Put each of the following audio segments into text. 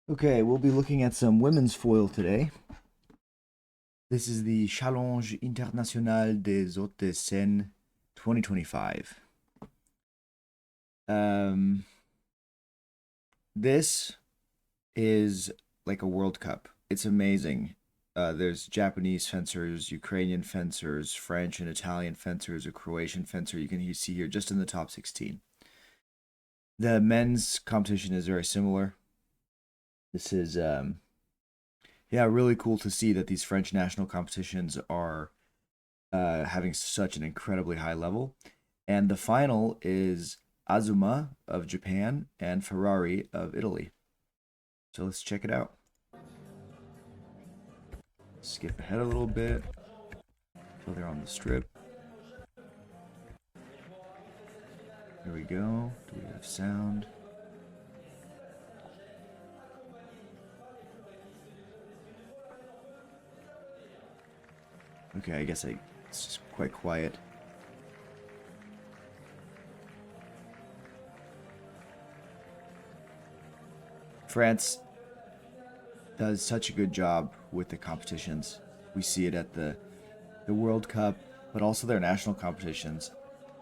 Okay, we'll be looking at some women's foil today. This is the Challenge International des Hauts-de-Seine 2025. This is like a World Cup. It's amazing. There's Japanese fencers, Ukrainian fencers, French and Italian fencers, a Croatian fencer you can see here just in the top 16. The men's competition is very similar. This is yeah, really cool to see that these French national competitions are having such an incredibly high level. And the final is Azuma of Japan and Ferrari of Italy. So let's check it out. Skip ahead a little bit until they're on the strip. Here we go. Do we have sound? Okay, I guess it's just quite quiet. France does such a good job with the competitions. We see it at the World Cup, but also their national competitions.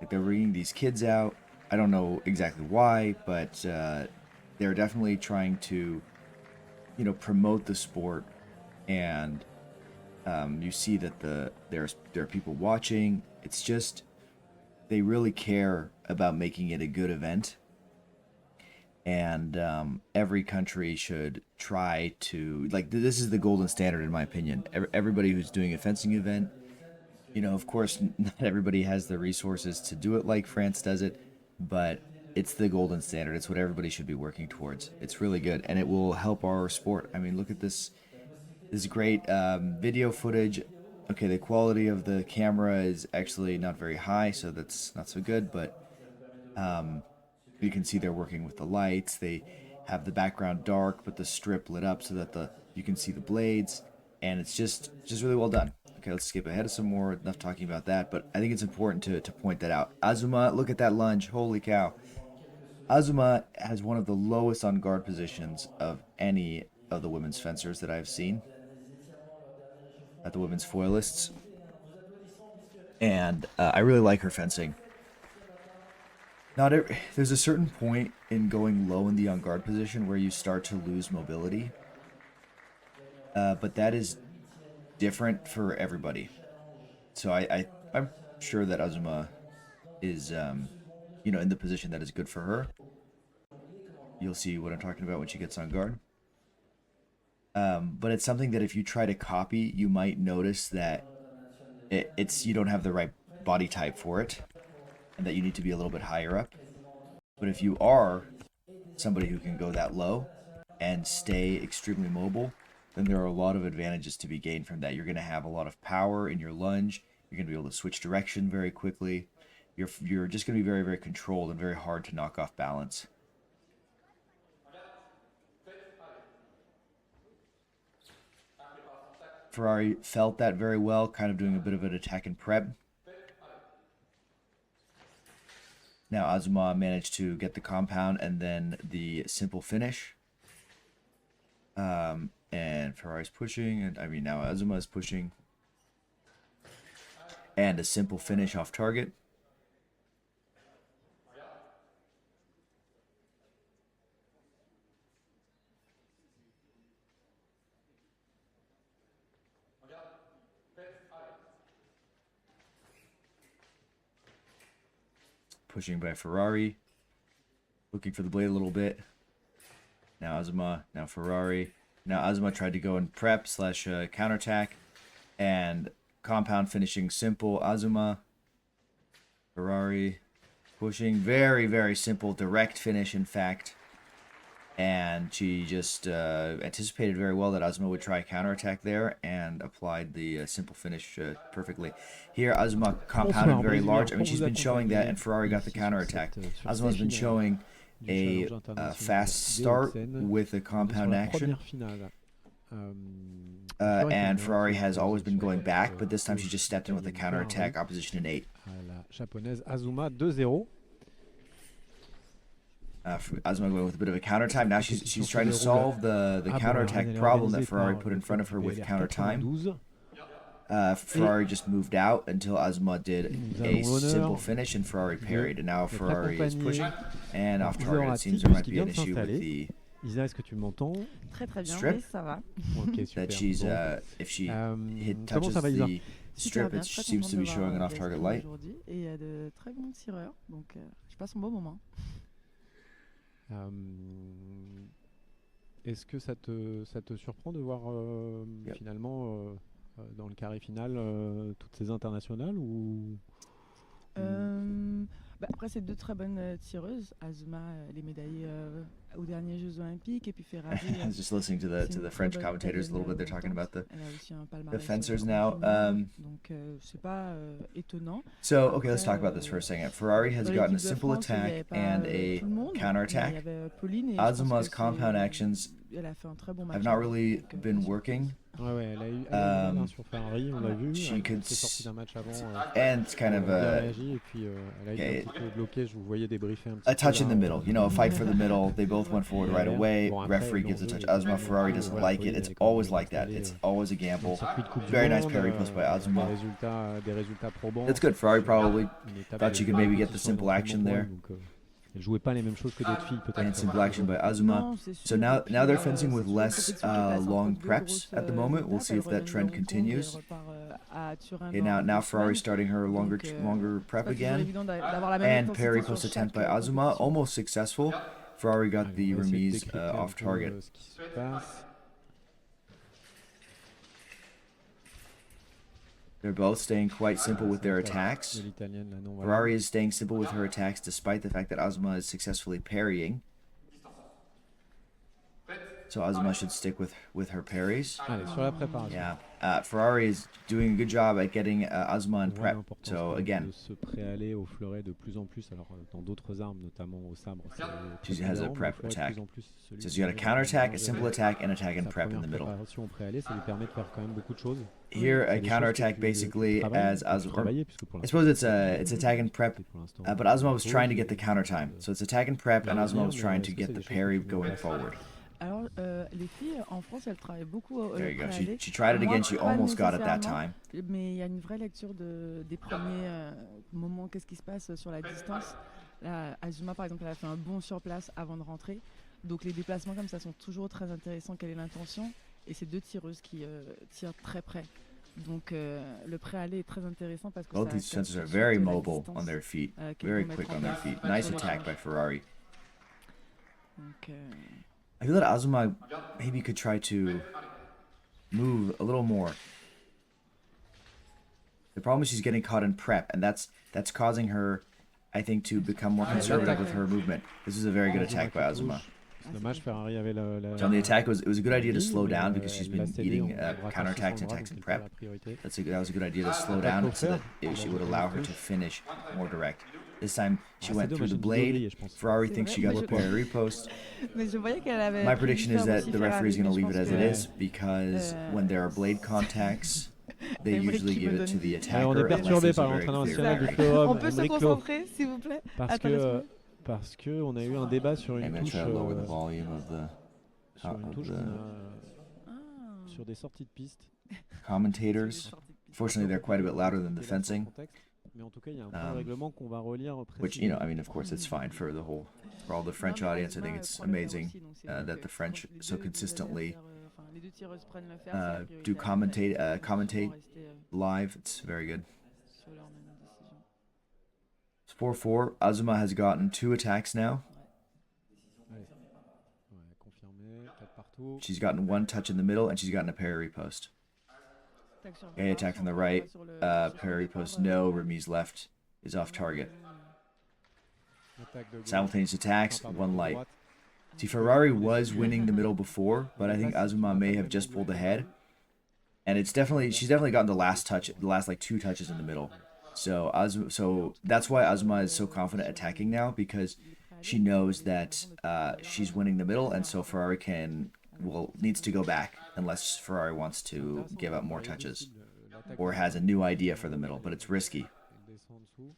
Like they're bringing these kids out. I don't know exactly why, but they're definitely trying to, promote the sport, and you see that there are people watching. It's just they really care about making it a good event, and every country should try to this is the golden standard in my opinion. Everybody who's doing a fencing event, of course, not everybody has the resources to do it like France does it, but it's the golden standard. It's what everybody should be working towards. It's really good, and it will help our sport. I mean, look at this great video footage. Okay, the quality of the camera is actually not very high, so that's not so good, but you can see they're working with the lights. They have the background dark, but the strip lit up so that you can see the blades, and it's just really well done. Okay, let's skip ahead of some more. Enough talking about that, but I think it's important to point that out. Azuma, look at that lunge. Holy cow. Azuma has one of the lowest on guard positions of any of the women's fencers that I've seen at the women's foilists. And I really like her fencing. There's a certain point in going low in the on guard position where you start to lose mobility, but that is different for everybody. So I'm sure that Azuma is in the position that is good for her. You'll see what I'm talking about when she gets on guard. But it's something that if you try to copy, you might notice that it's you don't have the right body type for it, and that you need to be a little bit higher up. But if you are somebody who can go that low and stay extremely mobile, then there are a lot of advantages to be gained from that. You're going to have a lot of power in your lunge. You're going to be able to switch direction very quickly. You're just going to be very, very controlled and very hard to knock off balance. Ferrari felt that very well, kind of doing a bit of an attack and prep. Now Azuma managed to get the compound and then the simple finish. And Ferrari's pushing, and I mean now Azuma is pushing. And a simple finish off target. Pushing by Ferrari. Looking for the blade a little bit. Now Azuma, now Ferrari. Now Azuma tried to go in prep slash counterattack. And compound finishing simple. Azuma. Ferrari. Pushing. Very, very simple. Direct finish, in fact. And she just anticipated very well that Azuma would try a counterattack there and applied the simple finish perfectly. Here, Azuma compounded very large. I mean, she's been showing that, and Ferrari got the counterattack. Azuma's been showing a fast start with a compound action. And Ferrari has always been going back, but this time she just stepped in with a counterattack, opposition in 8. La japonaise Azuma 2-0. Azuma going with a bit of a counter time. Now she's trying to solve the Ah bon, alors, counterattack elle est problem that organisée Ferrari par put in donc front of her vous with avez l'air counter time. 92. Ferrari just moved out until Azuma did Nous a avons simple l'honneur finish and Ferrari parried. And now d'être Ferrari is accompagné pushing and par off Isa target. It seems Horatic there might qui be vient an de issue with s'installer. the Isa, est-ce que tu m'entends? Très très bien, strip oui, ça va. Ok, super. that she's Bon. if she Comment ça va, Isa? the Super strip, bien, it très seems contente to de be voir showing an des off-target esprits light. aujourd'hui et il y a de très bons tireurs, donc je passe un bon moment. Euh, Est-ce que ça te surprend de voir finalement dans le carré final toutes ces internationales ou Après, c'est deux très bonnes tireuses. Azuma, les médaillées aux derniers Jeux Olympiques, et puis Ferrari. I was just listening to the French commentators a little bit. They're talking about the fencers fencers now. Donc, c'est pas étonnant. So, okay, let's talk about this for a second. Ferrari has Dans gotten a l'équipe de simple France, il y avait attack pas, and tout le a monde, mais counterattack. il y avait Pauline et je Azuma's pense que compound actions elle a fait un très bon match. have not really Donc, been bien sûr. working. Ouais, elle a eu mal, hein, sur Ferrari, on l'a vu. She Elle could est sortie d'un match avant. And it's kind of bien a réagi et puis elle a été un petit peu bloquée. Je vous voyais débriefer un petit a peu. touch in là, the middle, you know, a fight for the middle. They both went forward right derrière. away. Bon, après, Referee gives a l'enjeu touch. est Azuma, que, Ferrari doesn't voilà, like it. Pauline, It's elle est quand même always like that. installée, It's always a dans le gamble. circuit de Coupe du Very nice Monde, parry post by Azuma. des résultats probants. That's good. Ferrari probably Une étape thought de she could maybe get the compétition simple action d'entraînement there. pour elle, donc, elle jouait pas les mêmes choses que d'autres filles peut-être. And simple action by Azuma. Non, c'est sûr. So now Et puis, they're fencing c'est with sûr, une less compétition qui passe entre long deux preps grosses at the moment. We'll étapes. see if Elle that redonne trend de Hong Kong et continues. elle repart, à Turin Okay, dans now 2 Ferrari's semaines. starting her longer Donc, longer c'est prep pas toujours again. évident d'avoir la même And intensité parry sur post chaque attempt by Azuma, compétition. almost successful. Ferrari got Allez, the on va essayer de remise décrypter un off peu, target. ce qui se passe. They're both staying quite simple with their attacks. De l'italienne, là, non, voilà. Ferrari is staying simple with her attacks despite the fact that Azuma is successfully parrying. So Azuma should stick with her parries. Allez, sur la préparation. Yeah, Ferrari is doing a good job at getting Azuma in On voit prep. l'importance So quand même again, de se préaller au fleuret de plus en plus. Alors dans d'autres armes, notamment au sabre, c'est She has a prépondérant, mais prep au fleuret, de attack. plus en plus, celui so qui you got a arrive à counterattack, a bien simple gérer attack, and attack and sa prep in première the middle. préparation au préaller, ça lui permet de faire quand même beaucoup de choses. Here, a C'est des choses counterattack que tu basically travailles, as que tu Azuma. travaillais, puisque pour I l'instant, suppose it's attack and prep, pour l'instant, but Azuma was pause, trying to get the et counter time. So it's attack and prep, and bien Azuma was dire, trying mais to est-ce que get c'est the des choses parry que tu mets en going place? forward. Alors, les filles en France, elles travaillent beaucoup au There you go. préalé. She tried it Moi, again. She pas almost got it that nécessairement, time. mais il y a une vraie lecture des premiers moments, qu'est-ce qui se passe sur la distance. Là, Azuma, par exemple, elle a fait un bond sur place avant de rentrer. Donc les déplacements comme ça sont toujours très intéressants. Quelle est l'intention? Et c'est deux tireuses qui tirent très près. Donc le préalé est très intéressant parce que Both ça these capte fencers are tout de very suite la mobile distance, on their feet. qu'elles Very vont mettre quick en on their place feet. sur Nice l'échange. attack by Ferrari. Donc, I feel that Azuma maybe could try to move a little more. The problem is she's getting caught in prep, and that's causing her, I think, to become more conservative with her movement. This is a very good attack by Azuma. C'est dommage, Ferrari avait So on the attack, it was a good idea to ligne, slow mais, down because she's elle l'a been cédé eating en raccourcissant counterattacks le and bras, attacks donc and elle fait la prep. priorité. That was a good idea to slow down so that she would allow her to finish more direct. This time she Ah, went c'est through the dommage, blade. je pense. Ferrari C'est thinks vrai, she got mais the je- parry repost. mais je voyais qu'elle avait. My prévu prediction faire is that aussi the Ferrari, referee is going to mais je leave it pense as it que- is because when there are blade contacts, they Aymeric usually qui give me it to donne- the Ouais, on attacker est unless perturbé there's a par very l'entraîneur clear national du referee. forum, On peut se Aymeric Lo, concentrer, s'il vous plaît. parce Attends, laisse-moi. que on a eu un débat sur I'm une going to touche, try to lower the volume of the qu'on a Ah. sur des sorties de piste. commentators. Fortunately, they're quite a bit louder than the fencing, Mais en tout cas, il y a un point de règlement qu'on va relire which, you know, I mean, of course, it's fine for all the French Non, mais audience. I think Azuma, it's prend le fer amazing aussi, donc c'est that donc, the French quand les so deux doivent consistently faire, enfin, les deux tireuses prennent le fer, c'est la priorité. do Après, commentate ils vont commentate souvent rester, live. It's very good. sur leur même décision. It's 4-4. Azuma has gotten 2 attacks now. Allez. Ouais, confirmé, 4 partout. She's gotten 1 touch in the middle, and she's gotten a parry post. Attaque sur Okay, attack from the right. sur le- sur Parry le post, corps, no. Remise left is off target. Attaque de gauche, Simultaneous attacks, frappe 1 de light. droite. See, Ferrari was winning the middle before, but I think Azuma may have just pulled ahead. And she's definitely gotten the last like 2 touches in the middle. So that's why Azuma is so confident attacking now, because she knows that she's winning the middle, and so Ferrari needs to go back unless Ferrari wants to give up more touches or has a new idea for the middle, but it's risky. Elle descend en dessous.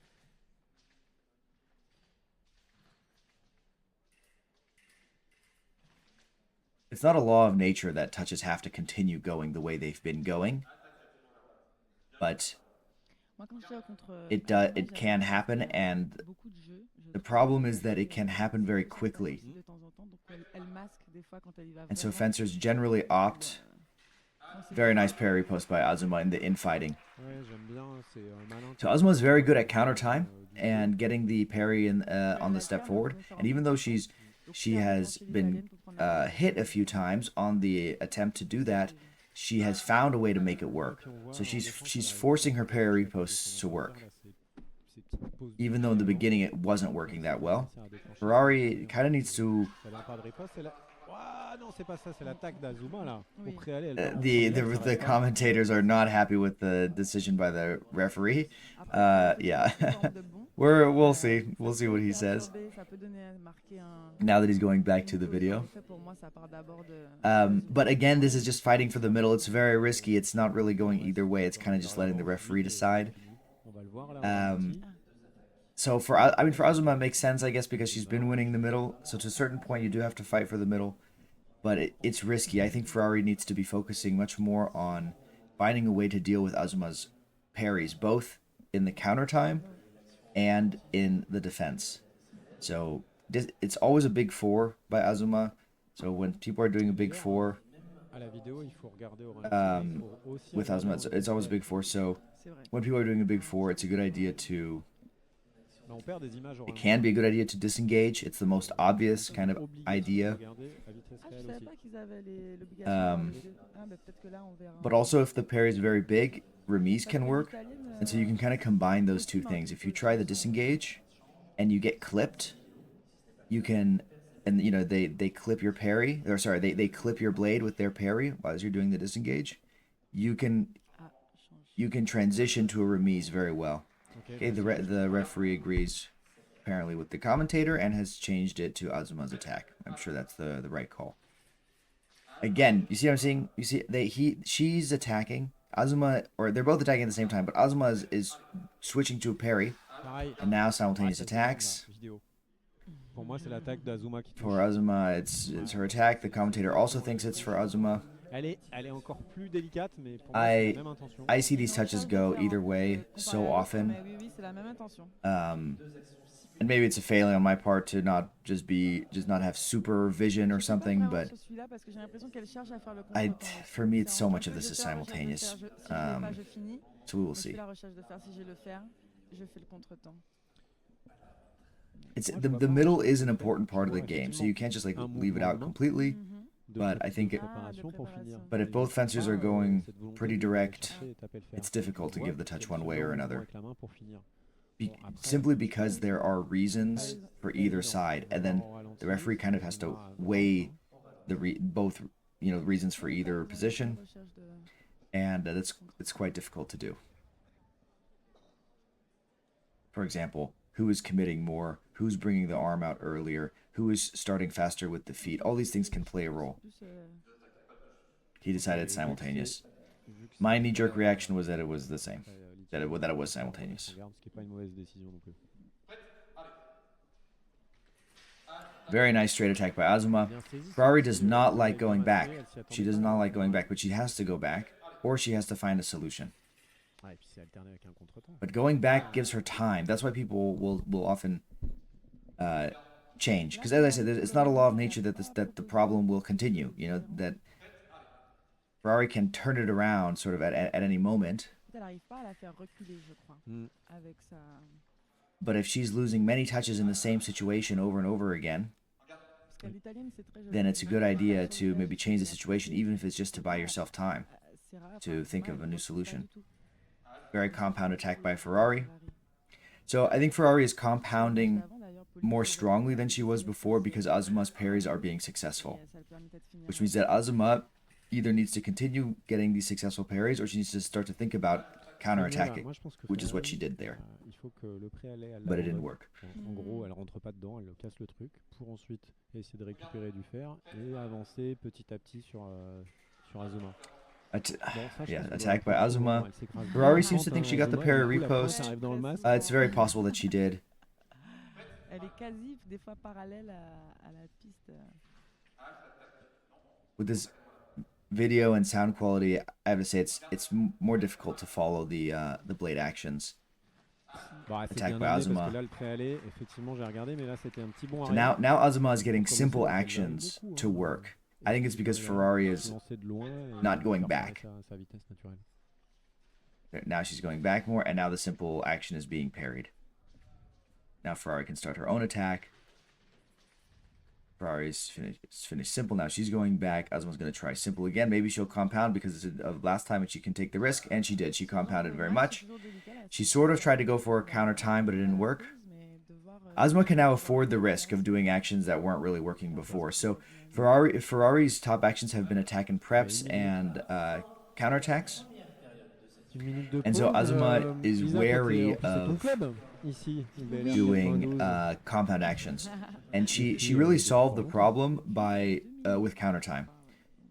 it's not a law of nature that touches have to continue going the way they've been going, but Moi, quand je contre it can happen, and beaucoup de jeux, je the trouve problem is that qu'elle it can essaie happen de very s'attaquer quickly. aussi de temps en temps, donc elle masque des fois quand elle y va And so vraiment. fencers generally opt. Quand c'est Very nice parry post by Azuma in the infighting. Ouais, j'aime bien, c'est un malin. So Azuma is very good at counter time and getting the parry in on the step forward. And even though she has been hit a few times on the attempt to do that, she has found a way to make it work. So she's forcing her parry posts to work, even though in the beginning it wasn't working that well. Ferrari kind of needs to. Ah non, c'est pas ça, c'est l'attaque d'Azuma là. Au Oui. préalé, elle part en première, The commentators are not happy with the decision by the referee. Yeah. We'll see what he says Ça peut donner marquer un. now that he's going back to the video. Pour moi, ça part d'abord de. But again, this is just fighting for the middle. It's very risky. It's not really going either way. It's kind of just letting the referee decide. On va le voir là. So for Azuma it makes sense, I guess, because she's been winning the middle. So to a certain point, you do have to fight for the middle, but it's risky. I think Ferrari needs to be focusing much more on finding a way to deal with Azuma's parries, both in the counter time and in the defense. So it's always a big four by Azuma. So when people are doing a big four with Azuma, it's always a big four. So when people are doing a big four, it's a good idea to. It can be a good idea to disengage. It's the most obvious kind of idea. But also, if the parry is very big, remise can work. And so you can kind of combine those two things. If you try the disengage and you get clipped, you can, and you know, they clip your parry, or sorry, they clip your blade with their parry as you're doing the disengage. You can transition to a remise very well. Okay, the referee agrees apparently with the commentator and has changed it to Azuma's attack. I'm sure that's the right call. Again, you see what I'm saying? You see she's attacking Azuma, or they're both attacking at the same time, but Azuma is switching to a parry, and now simultaneous attacks. For Azuma, it's her attack. The commentator also thinks it's for Azuma. I see these touches go either way so often. And maybe it's a failing on my part to not not have supervision or something, but for me, it's so much of this is simultaneous. So we will see. It's the middle is an important part of the game, so you can't just like leave it out completely. But I think but if both fencers are going pretty direct, it's difficult to give the touch one way or another. Simply because there are reasons for either side, and then the referee kind of has to weigh both reasons for either position, and it's quite difficult to do. For example, who is committing more, who's bringing the arm out earlier, who is starting faster with the feet. All these things can play a role. He decided simultaneous. My knee-jerk reaction was that it was the same, that it was simultaneous. Very nice straight attack by Azuma. Ferrari does not like going back. She does not like going back, but she has to go back, or she has to find a solution. But going back gives her time. That's why people will often change. Because as I said, it's not a law of nature that the problem will continue. You know, that Ferrari can turn it around sort of at any moment. But if she's losing many touches in the same situation over and over again, then it's a good idea to maybe change the situation, even if it's just to buy yourself time to think of a new solution. Very compound attack by Ferrari. So I think Ferrari is compounding more strongly than she was before because Azuma's parries are being successful. Which means that Azuma either needs to continue getting these successful parries or she needs to start to think about counter-attacking, which is what she did there. But it didn't work. En gros, elle rentre pas dedans, elle casse le truc pour ensuite essayer de récupérer du fer et avancer petit à petit sur Azuma. Attack by Azuma. Ferrari seems to think she got the parry repost. It's very possible that she did. Elle est quasi des fois parallèle à la piste. with this video and sound quality, I have to say it's more difficult to follow the blade actions. Bah, c'est Attack bien by amené parce Azuma. que là, le pré-aller, effectivement, j'ai regardé, mais là, c'était un petit bond So arrière. now Azuma is getting Pour commencer, simple elle varie actions beaucoup, to hein. work. Et I think puis, it's because elle Ferrari va is se lancer de loin et not going faire pareil back. sa vitesse naturelle. Now she's going back more, and now the simple action is being parried. Now Ferrari can start her own attack. Ferrari's finished simple. Now she's going back. Azuma's going to try simple again. Maybe she'll compound because of last time and she can take the risk. And she did. She compounded very much. She sort of tried to go for a counter time, but it didn't work. Azuma can now afford the risk of doing actions that weren't really working before. So Ferrari's top actions have been attack and preps and counterattacks. And so Azuma is wary of doing compound actions, and she really solved the problem by with counter time.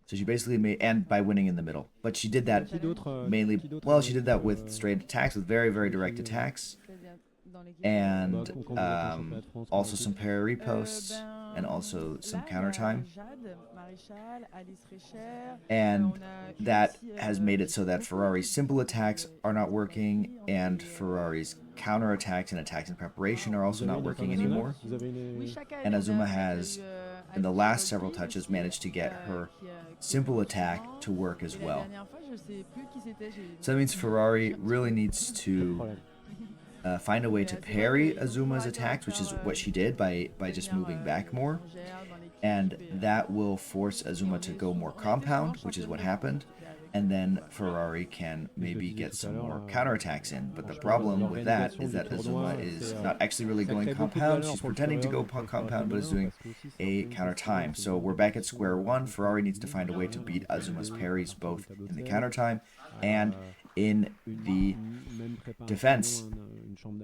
So she basically made, and by winning in the middle, but she did that mainly. Well, she did that with straight attacks, with very direct attacks, and also some parry riposts, and also some counter time. And that has made it so that Ferrari's simple attacks are not working, and Ferrari's counter attacks and attacks in preparation are also not working anymore. And Azuma has, in the last several touches, managed to get her simple attack to work as well. So that means Ferrari really needs to find a way to parry Azuma's attacks, which is what she did by just moving back more. And that will force Azuma to go more compound, which is what happened. And then Ferrari can maybe get some more counterattacks in. But the problem with that is that Azuma is not actually really going compound. She's pretending to go compound, but is doing a counter time. So we're back at square one. Ferrari needs to find a way to beat Azuma's parries both in the counter time and in the defense.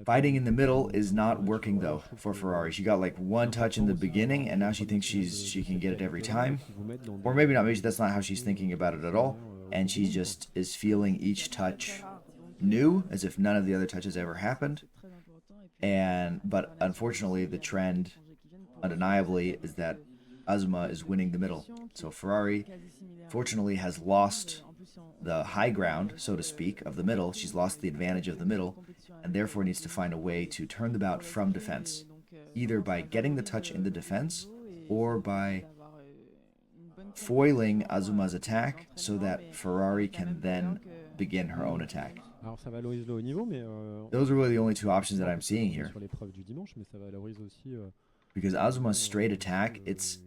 Fighting in the middle is not working though for Ferrari. She got like one touch in the beginning, and now she thinks she can get it every time. Or maybe not. Maybe that's not how she's thinking about it at all. And she just is feeling each touch new, as if none of the other touches ever happened. But unfortunately, the trend, undeniably, is that Azuma is winning the middle. So Ferrari, fortunately, has lost the high ground, so to speak, of the middle. She's lost the advantage of the middle, and therefore needs to find a way to turn the bout from defense, either by getting the touch in the defense or by foiling Azuma's attack so that Ferrari can then begin her own attack. Those are really the only two options that I'm seeing here. Because Azuma's straight attack, it's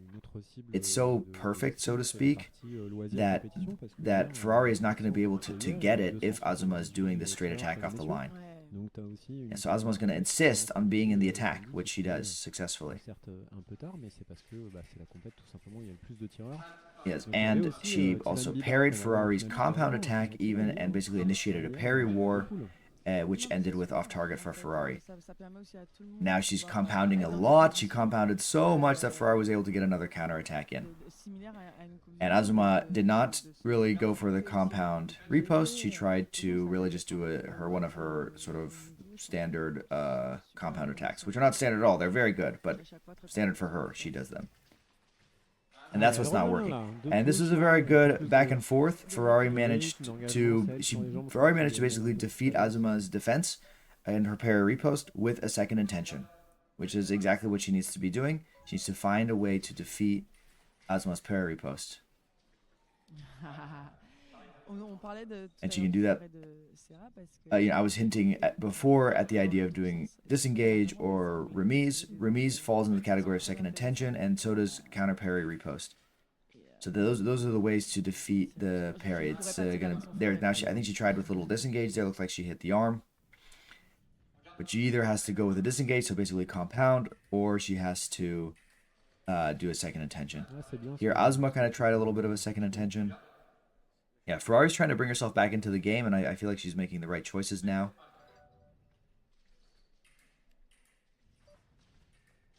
so perfect, so to speak, that Ferrari is not going to be able to get it if Azuma is doing the straight attack off the line. And so Azuma's going to insist on being in the attack, which she does successfully. Yes, and she also parried Ferrari's compound attack even, and basically initiated a parry war, which ended with off target for Ferrari. Now she's compounding a lot. She compounded so much that Ferrari was able to get another counterattack in. And Azuma did not really go for the compound riposte. She tried to really just do one of her sort of standard compound attacks, which are not standard at all. They're very good, but standard for her. She does them. And that's what's not working. And this is a very good back and forth. Ferrari managed to basically defeat Azuma's defense and her parry riposte with a second intention, which is exactly what she needs to be doing. She needs to find a way to defeat Azuma's parry riposte. And she can do that. I was hinting before at the idea of doing disengage or remise. Remise falls into the category of second intention, and so does counter parry riposte. So those are the ways to defeat the parry. It's gonna there now. I think she tried with little disengage. There looks like she hit the arm, but she either has to go with a disengage, so basically compound, or she has to do a second intention. Here, Azuma kind of tried a little bit of a second intention. Yeah, Ferrari's trying to bring herself back into the game, and I feel like she's making the right choices now.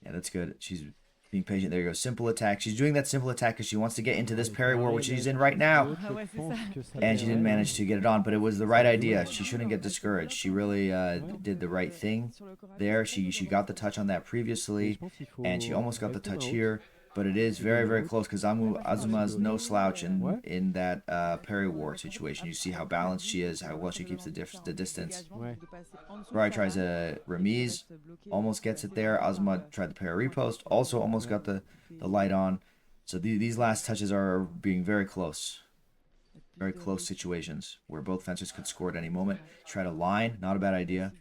Yeah, that's good. She's being patient. There you go. Simple attack. She's doing that simple attack because she wants to get into this parry war, which she's in right now. And she didn't manage to get it on, but it was the right idea. She shouldn't get discouraged. She really did the right thing there. She got the touch on that previously, and she almost got the touch here. but it is very, very close because Azuma's no slouch in that parry war situation. You see how balanced she is, how well she keeps the distance. Ouais. Ferrari tries a remise, almost gets it there. Azuma tried the parry repost, also almost got the light on. So these last touches are being very close situations where both fencers could score at any moment. Try to line, not a bad idea.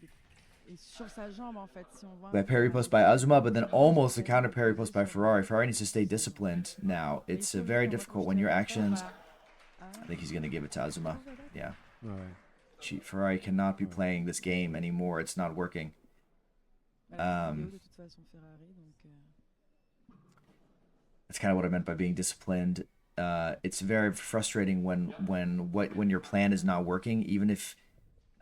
That parry post by Azuma, but then almost a counter parry post by Ferrari. Ferrari needs to stay disciplined now. It's very difficult when your actions... I think he's going to give it to Azuma. Yeah. Ferrari cannot be playing this game anymore. It's not working. That's kind of what I meant by being disciplined. It's very frustrating when your plan is not working, even if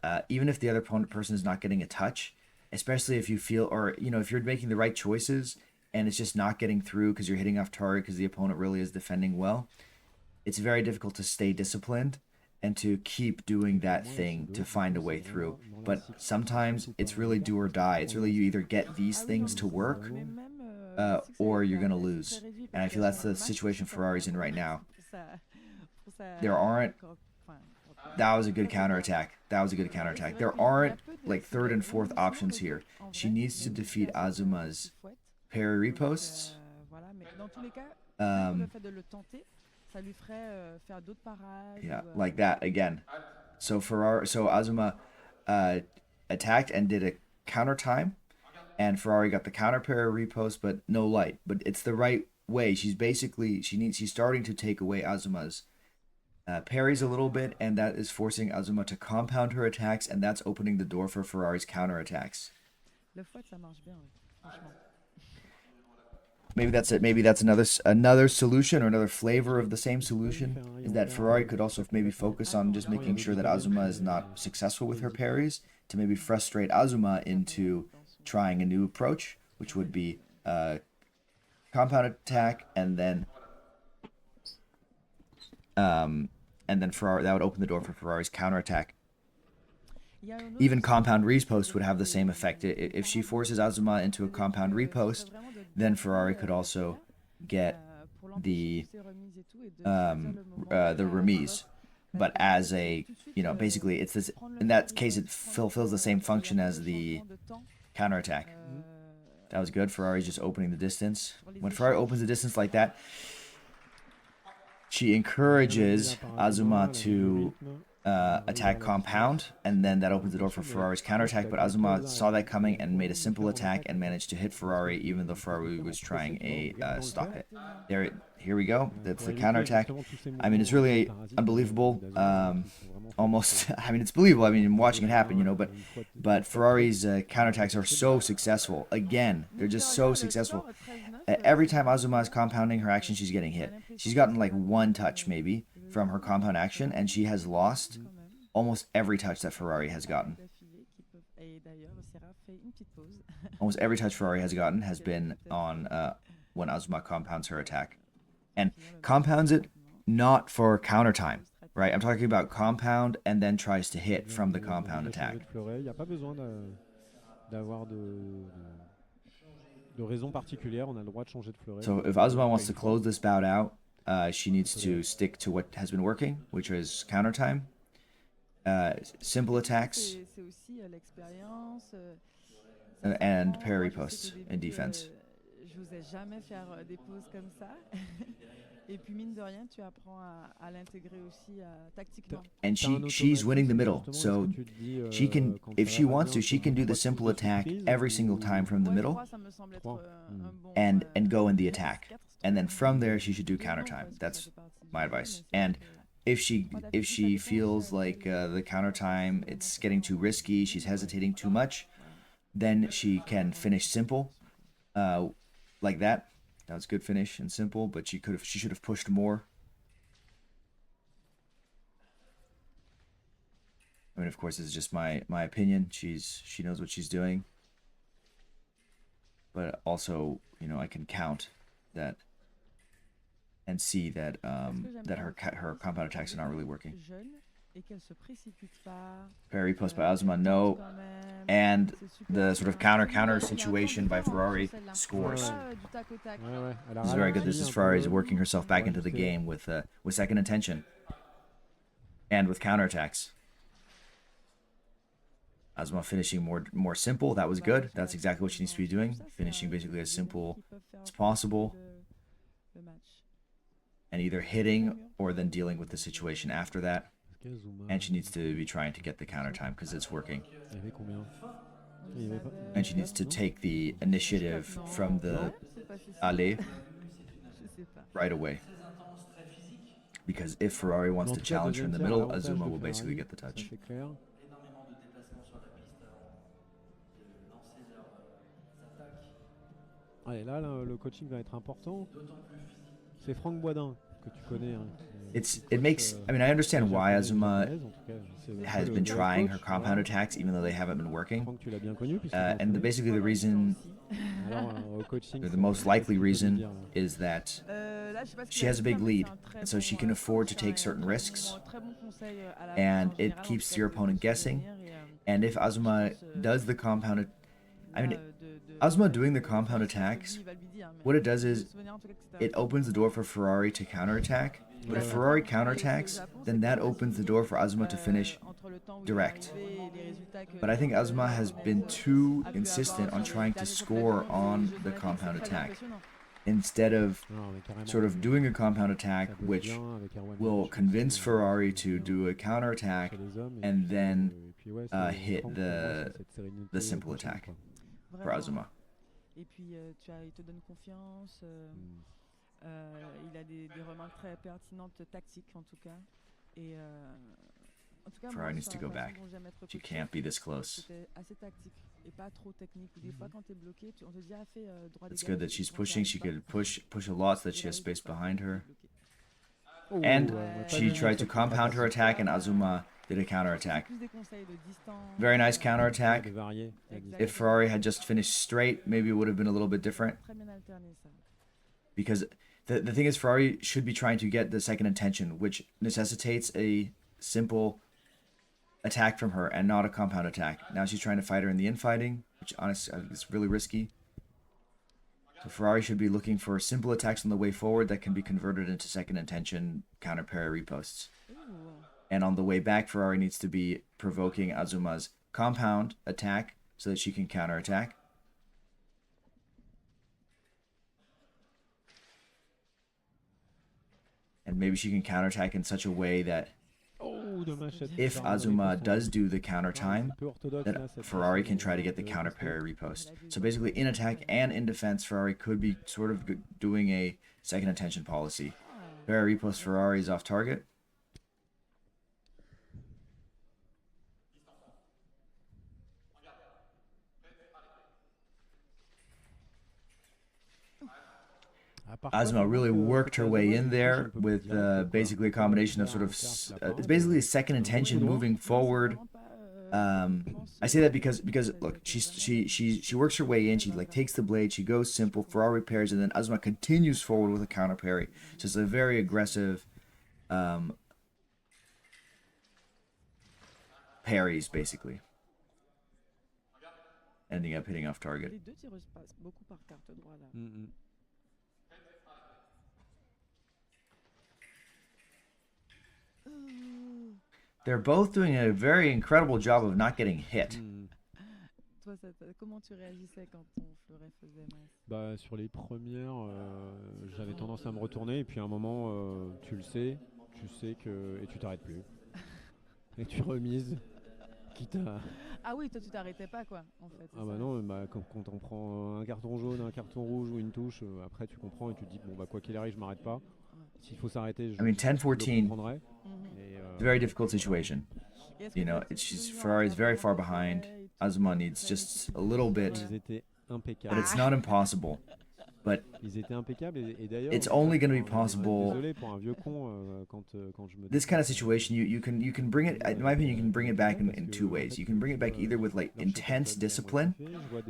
the other person is not getting a touch, especially if you feel, or if you're making the right choices and it's just not getting through because you're hitting off target because the opponent really is defending well. It's very difficult to stay disciplined and to keep doing that thing to find a way through. But sometimes it's really do or die. It's really you either get these things to work or you're going to lose. And I feel that's the situation Ferrari's in right now. That was a good counterattack. There aren't like third and fourth options here. She needs to defeat Azuma's parry reposts. Yeah, like that again. So Azuma attacked and did a counter time, and Ferrari got the counter parry repost, but no light. But it's the right way. She's starting to take away Azuma's parries a little bit, and that is forcing Azuma to compound her attacks, and that's opening the door for Ferrari's counter attacks. Maybe that's it. Maybe that's another solution or another flavor of the same solution, is that Ferrari could also maybe focus on just making sure that Azuma is not successful with her parries, to maybe frustrate Azuma into trying a new approach, which would be compound attack, and then Ferrari, that would open the door for Ferrari's counterattack. Even compound repost would have the same effect. If she forces Azuma into a compound repost, then Ferrari could also get the remise. But as a, basically it's this, in that case it fulfills the same function as the counterattack. That was good. Ferrari's just opening the distance. When Ferrari opens the distance like that, she encourages Azuma to attack compound, and then that opens the door for Ferrari's counterattack. But Azuma saw that coming and made a simple attack and managed to hit Ferrari, even though Ferrari was trying a stop hit. Here we go. That's the counterattack. I mean, it's really unbelievable. Almost. I mean, it's believable. I mean, I'm watching it happen, but Ferrari's counterattacks are so successful. Again, they're just so successful. Every time Azuma is compounding her action, she's getting hit. She's gotten like one touch maybe from her compound action, and she has lost almost every touch that Ferrari has gotten. Almost every touch Ferrari has gotten has been on when Azuma compounds her attack. And compounds it not for counter time, right? I'm talking about compound and then tries to hit from the compound attack. So if Azuma wants to close this bout out, she needs to stick to what has been working, which is counter time, simple attacks, and parry posts in defense. And she's winning the middle, so she can, if she wants to, she can do the simple attack every single time from the middle, and go in the attack, and then from there she should do counter time. That's my advice. And if she feels like the counter time, it's getting too risky, she's hesitating too much, then she can finish simple, like that. That was a good finish and simple, but she should have pushed more. I mean, of course, this is just my opinion. She knows what she's doing, but also, I can count that and see that that her compound attacks are not really working. Et qu'elle se précipite pas. Parry post by Azuma, no. Quand même. And C'est super, the c'est sort of un- counter Il y a un situation temps by différent Ferrari sur celle-là. scores. C'est pas, du tac au tac. Ouais, ouais. Elle a This is very good. ralenti This is un Ferrari's peu. working herself back Ouais, into the c'est- game with second intention and with counterattacks. Azuma finishing more simple. That was good. That's exactly what she needs to be doing. Finishing basically as simple as possible and either hitting or then dealing with the situation after that. Parce qu'Azuma, And she needs to be trying to get the counter time because it's working. il y avait combien? Il y avait pas- And she needs to take the initiative from the aller Je sais pas. right away. Because if Ferrari wants En to tout cas, challenge her in the deuxième middle, tiers, Azuma l'avantage will de basically Ferrari, get the ça, touch. c'est clair. Énormément de déplacements sur la piste avant de lancer leurs attaques. Allez, là, le coaching va être important. C'est Franck Boisdin, que tu connais. Hein, It makes. I mean, I understand why Azuma has been trying her compound attacks, even though they haven't been working. Franck, tu l'as bien connu. And basically, the reason, the most likely reason, is that she has a big lead, and so she can afford to take certain risks, and it keeps your opponent guessing. And if Azuma does the compound, I mean, Azuma doing the compound attacks, what it does is it opens the door for Ferrari to counterattack. But if Ferrari counterattacks, then that opens the door for Azuma to finish direct. But I think Azuma has been too insistent on trying to score on the compound attack instead of sort of doing a compound attack, which will convince Ferrari to do a counterattack and then hit the simple attack for Azuma. Et puis il te donne confiance. Il a des remarques très pertinentes tactiques en tout cas. Et en tout cas, Ferrari needs to go back. She can't be this close. C'était assez tactique et pas trop technique. Des fois quand t'es bloqué, on te dit fais droit It's dégage, good that she's quand pushing. t'arrives She pas, could push a lot so that she has space behind her. Oh, And ouais, she tried to compound her attack, and Azuma did a counter attack. plus des conseils de distance. Very nice counter de attack. varier. If Ferrari had just finished straight, maybe it would have been a little bit different. Très bien alterné ça. Because the thing is, Ferrari should be trying to get the second intention, which necessitates a simple attack from her and not a compound attack. Now she's trying to fight her in the infighting, which honestly is really risky. So Ferrari should be looking for simple attacks on the way forward that can be converted into second intention counter parry reposts. Ooh. And on the way back, Ferrari needs to be provoking Azuma's compound attack so that she can counter attack. And maybe she can counterattack in such a way that Oh, dommage, cette if barre Azuma de does do the counter défense. time, Un peu orthodoxe, then là, cette Ferrari façon can try to de- get the de counter poster. parry repost. So basically, in attack and in defense, Ferrari could be sort of doing a second intention policy. Parry repost Ferrari is off target. Ah, parfois, Azuma c'est really vrai que worked her Azuma, way il in touche there un peu plus with direct, quoi. basically a combination of sort of it's basically a second intention moving forward. I say that because look, she works her way in. She like takes the blade. She goes simple. Ferrari repairs, and then Azuma continues forward with a counter parry. So it's a very aggressive parries basically, ending up hitting off target. Les deux tireuses passent beaucoup par carte droite là. Mm, mm. They're both doing a very incredible job of not getting hit. Mm. Toi, comment tu réagissais quand ton fleuret faisait mal? Bah, sur les premières, j'avais tendance à me retourner et puis à un moment, tu sais que et tu t'arrêtes plus et tu remises, quitte à Ah oui, toi tu t'arrêtais pas quoi, en fait. c'est ah bah ça. non, bah, quand on prend un carton jaune, un carton rouge ou une touche, après tu comprends et tu te dis bon bah quoi qu'il arrive, je m'arrête pas. S'il faut s'arrêter, je I mean, je le 10-14, comprendrai. Mhm. Et, it's a very difficult situation. Et est-ce You que know, toi, tu te she's souviens Ferrari's very far comment behind. tu faisais, Azuma needs just a little bit, ils étaient but impeccables. it's not impossible. Ils étaient impeccables et d'ailleurs. It's only gonna be pour un- possible- Désolé pour un vieux con quand je me. This kind of situation, you can bring it. In my opinion, you can bring it back in two ways. You can bring it back either with like intense discipline,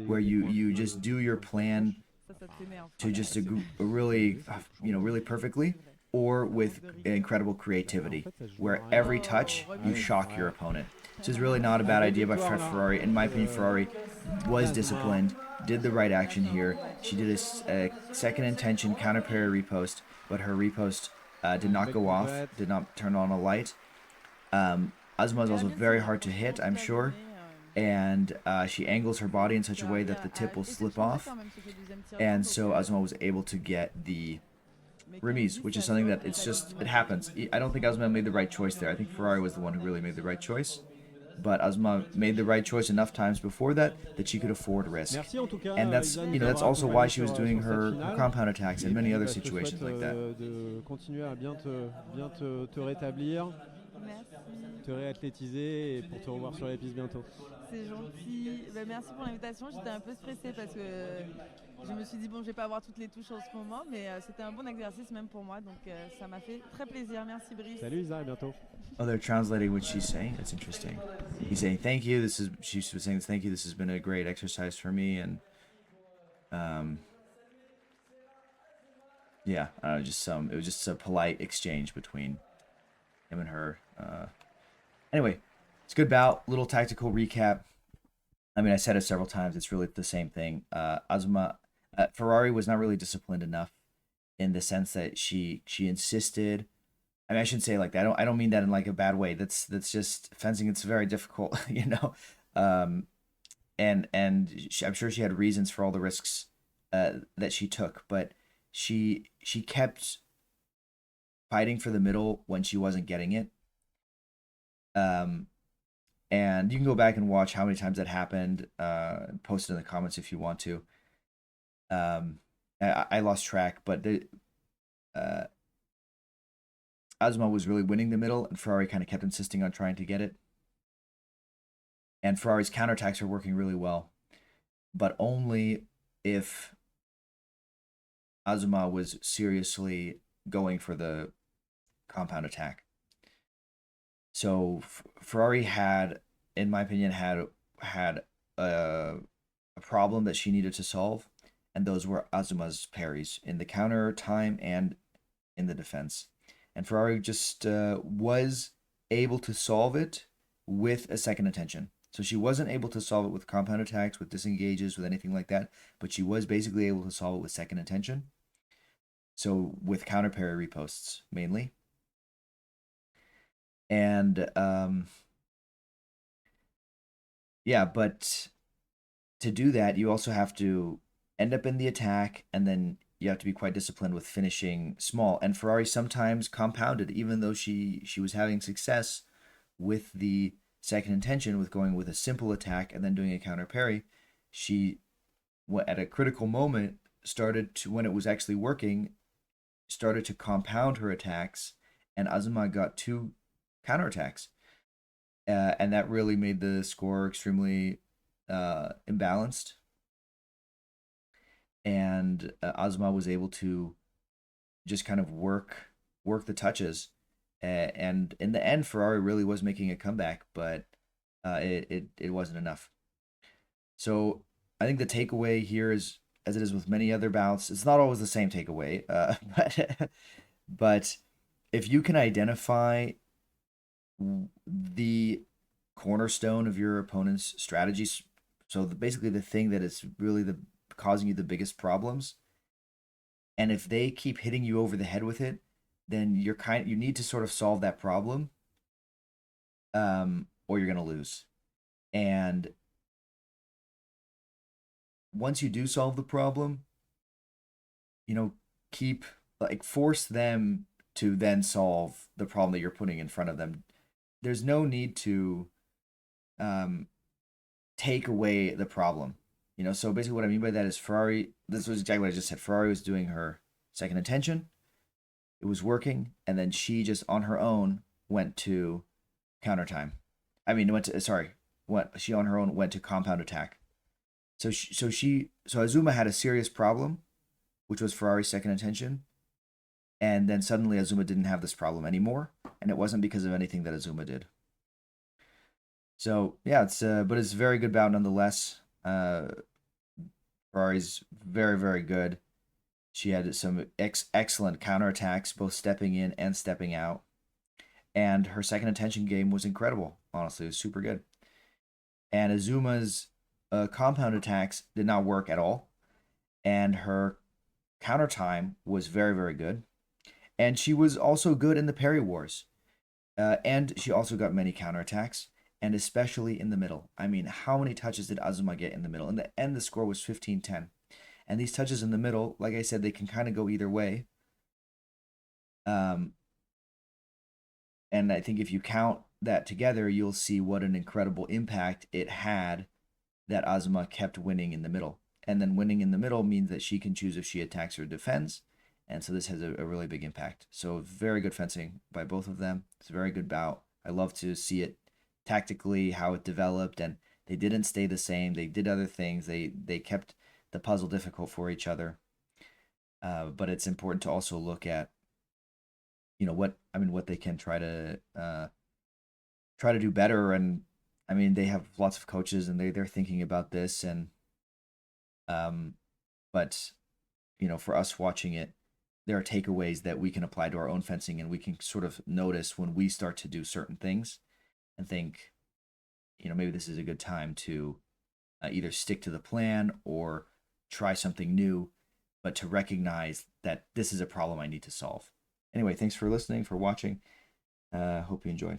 where you just do your plan Ça t'énerve. to just really, really perfectly, or with incredible creativity, where every touch you shock your opponent. This is really not a bad idea by Ferrari. In my opinion, Ferrari was disciplined, did the right action here. She did a second intention counter parry repost, but her repost did not go off, did not turn on a light. Azuma is also very hard to hit, I'm sure, and she angles her body in such a way that the tip will slip off, and so Azuma was able to get the remise, which is something that it happens. I don't think Azuma made the right choice there. I think Ferrari was the one who really made the right choice. But Azuma made the right choice enough times before that she could afford risk. And that's also why she was doing her compound attacks in many other situations like that. De continuer à bien te rétablir, te réathlétiser et pour te revoir sur les pistes bientôt. C'est gentil. Ben, merci pour l'invitation. J'étais un peu stressée parce que je me suis dit, bon, je vais pas avoir toutes les touches en ce moment, mais c'était un bon exercice même pour moi. Donc ça m'a fait très plaisir. Merci Brice. Salut Isa, à bientôt. Oh, they're translating what she's saying. That's interesting. He's saying thank you. She was saying thank you. This has been a great exercise for me, and yeah, it was just a polite exchange between him and her. Anyway, it's a good bout. Little tactical recap. I mean, I said it several times. It's really the same thing. Ferrari was not really disciplined enough in the sense that she insisted. I mean, I shouldn't say it like that. I don't mean that in like a bad way. That's just fencing. It's very difficult, you know. I'm sure she had reasons for all the risks that she took, but she kept fighting for the middle when she wasn't getting it. And you can go back and watch how many times that happened. Post it in the comments if you want to. I lost track, but Azuma was really winning the middle, and Ferrari kind of kept insisting on trying to get it. And Ferrari's counterattacks are working really well, but only if Azuma was seriously going for the compound attack. So Ferrari had, in my opinion, had a problem that she needed to solve, and those were Azuma's parries in the counter time and in the defense. And Ferrari just was able to solve it with a second intention. So she wasn't able to solve it with compound attacks, with disengages, with anything like that, but she was basically able to solve it with second intention. So with counter parry reposts mainly. And yeah, but to do that, you also have to end up in the attack, and then you have to be quite disciplined with finishing small. And Ferrari sometimes compounded, even though she was having success with the second intention, with going with a simple attack and then doing a counter parry. She, at a critical moment, started to, when it was actually working, started to compound her attacks, and Azuma got 2 counterattacks. And that really made the score extremely imbalanced. And Azuma was able to just kind of work the touches, and in the end, Ferrari really was making a comeback, but it wasn't enough. So I think the takeaway here is, as it is with many other bouts, it's not always the same takeaway, but if you can identify the cornerstone of your opponent's strategies, so basically the thing that is really causing you the biggest problems, and if they keep hitting you over the head with it, then you need to sort of solve that problem, or you're gonna lose. And once you do solve the problem, force them to then solve the problem that you're putting in front of them. There's no need to take away the problem. So basically what I mean by that is Ferrari, this was exactly what I just said. Ferrari was doing her second intention. It was working, and then she just on her own went to counter time. She on her own went to compound attack. So Azuma had a serious problem, which was Ferrari's second intention, and then suddenly Azuma didn't have this problem anymore, and it wasn't because of anything that Azuma did. So yeah, it's a very good bout nonetheless. Ferrari's very, very good. She had some excellent counterattacks, both stepping in and stepping out. And her second attention game was incredible. Honestly, it was super good. And Azuma's compound attacks did not work at all. And her counter time was very, very good. And she was also good in the parry wars. And she also got many counterattacks, and especially in the middle. I mean, how many touches did Azuma get in the middle? In the end, the score was 15-10. And these touches in the middle, like I said, they can kind of go either way. And I think if you count that together, you'll see what an incredible impact it had that Azuma kept winning in the middle. And then winning in the middle means that she can choose if she attacks or defends. And so this has a really big impact. So very good fencing by both of them. It's a very good bout. I love to see it tactically, how it developed, and they didn't stay the same. They did other things. They kept the puzzle difficult for each other. But it's important to also look at, what they can try to do better. And I mean, they have lots of coaches, and they're thinking about this. And but for us watching it, there are takeaways that we can apply to our own fencing, and we can sort of notice when we start to do certain things and think, maybe this is a good time to either stick to the plan or try something new, but to recognize that this is a problem I need to solve. Anyway, thanks for listening, for watching. Hope you enjoy.